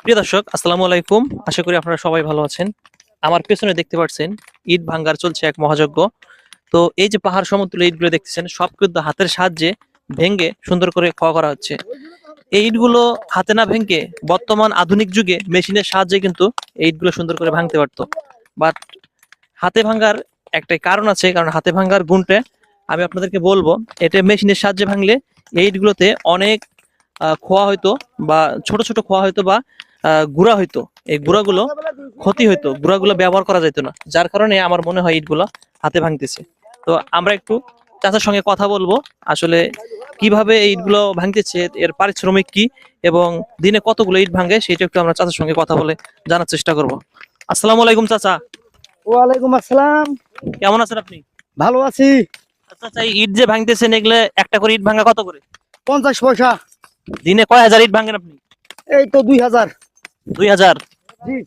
প্রিয় দর্শক, আসসালামু আলাইকুম। আশা করি আপনারা সবাই ভালো আছেন। আমার পেছনে দেখতে পাচ্ছেন ইট ভাঙ্গার চলছে এক মহাযজ্ঞ। তো এই যে পাহাড় সমতুল্য ইটগুলো দেখতেছেন, সব কিন্তু হাতের সাহায্যে ভেঙে সুন্দর করে ক্ষয় করা হচ্ছে। এই ইটগুলো হাতে না ভেঙে বর্তমান আধুনিক যুগে মেশিনের সাহায্যে কিন্তু এই ইটগুলো সুন্দর করে ভাঙতে পারতো। বাট হাতে ভাঙার একটাই কারণ আছে, কারণ হাতে ভাঙার গুণটা আমি আপনাদেরকে বলবো। এটা মেশিনের সাহায্যে ভাঙলে এই ইটগুলোতে অনেক খোয়া হইতো, বা ছোট ছোট খোয়া হইতো, বা গুঁড়া হইতো। এই গুঁড়াগুলো ক্ষতি হইতো, গুঁড়াগুলো ব্যবহার করা যেত না, যার কারণে আমার মনে হয় ইটগুলো হাতে ভাঙতেছে। তো আমরা একটু চাচার সঙ্গে কথা বলবো, আসলে কিভাবে এই ইটগুলো ভাঙতেছে, এর পারিশ্রমিক কি, এবং দিনে কতগুলো ইট ভাঙে, সেটা একটু আমরা চাচার সঙ্গে কথা বলে জানার চেষ্টা করব। আসসালামু আলাইকুম চাচা। ওয়ালাইকুম আসসালাম। কেমন আছেন আপনি? ভালো আছি। চাচা, এই ইট যে ভাঙতেছেন, এগুলো একটা করে ইট ভাঙা কত করে? 50 পয়সা। দিনে কয় হাজার ইট ভাঙেন আপনি? এই তো 2000। 2000? জি।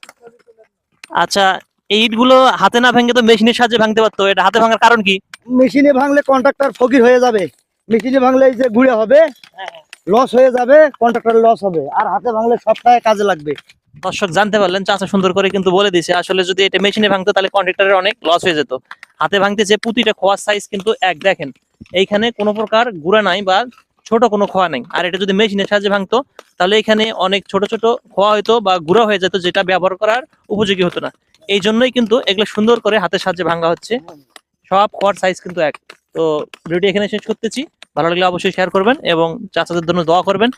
আচ্ছা, এই ইটগুলো হাতে না ভেঙে তো মেশিনের সাহায্যে ভাঙতে পারতো, এটা হাতে ভাঙার কারণ কি? মেশিনে ভাঙলে কন্ট্রাক্টর ফকির হয়ে যাবে। মেশিনে ভাঙলে এই যে ঘুরে হবে, লস হয়ে যাবে, কন্ট্রাক্টর লস হবে। আর হাতে ভাঙলে সবটাই কাজে লাগবে। দর্শক জানতে পারলেন, চাচা সুন্দর করে কিন্তু বলে দিছে, আসলে যদি এটা মেশিনে ভাঙতো তাহলে কন্ট্রাক্টরের অনেক লস হয়ে যেত। হাতে ভাঙতেছে, প্রতিটা খোয়ার সাইজ কিন্তু এক, দেখেন এইখানে কোনো প্রকার গুঁড়া নাই বা ছোট কোনো খোয়া নাই। আর এটা যদি মেশিনের সাহায্যে ভাঙতো তাহলে এখানে অনেক ছোট ছোট খোয়া হইতো বা গুঁড়া হয়ে যেত, যেটা ব্যবহার করার উপযোগী হতো না। এই জন্যই কিন্তু এগুলো সুন্দর করে হাতের সাহায্যে ভাঙা হচ্ছে। সব খোয়ার সাইজ কিন্তু এক। তো ভিডিওটি এখানে শেষ করতেছি। ভালো লাগলে অবশ্যই শেয়ার করবেন এবং চাচাদের জন্য দোয়া করবেন।